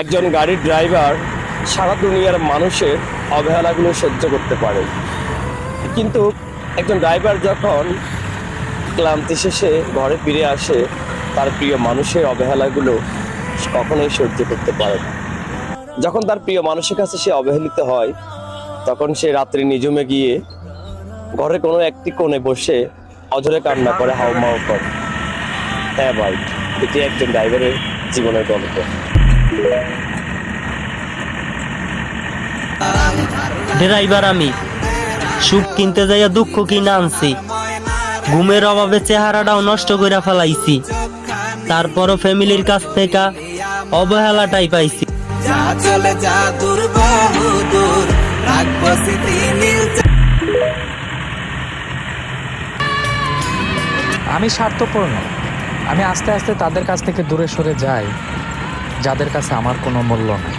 একজন গাড়ির ড্রাইভার সারা দুনিয়ার মানুষের অবহেলাগুলো সহ্য করতে পারে, কিন্তু একজন ড্রাইভার যখন ক্লান্তি শেষে ঘরে ফিরে আসে তার প্রিয় মানুষের অবহেলাগুলো কখনোই সহ্য করতে পারে না। যখন তার প্রিয় মানুষের কাছে সে অবহেলিত হয় তখন সে রাত্রি নিঝুমে গিয়ে ঘরে কোনো একটি কোণে বসে অঝরে কান্না করে, হাউমাউ করে। হ্যাঁ ভাই, এটি একজন ড্রাইভারের জীবনের গল্প। ড্রাইভার আমি সুখ কিনতে যাইয়া দুঃখ কিনা আনছি, ঘুমের অভাবে চেহারাটাও নষ্ট করে ফেলাইছি, তারপরও ফ্যামিলির কাছ থেকে অবহেলাটাই পাইছি। আমি স্বার্থপর নই, আমি আস্তে আস্তে তাদের কাছ থেকে দূরে সরে যাই যাদের কাছে আমার কোনো মূল্য নাই।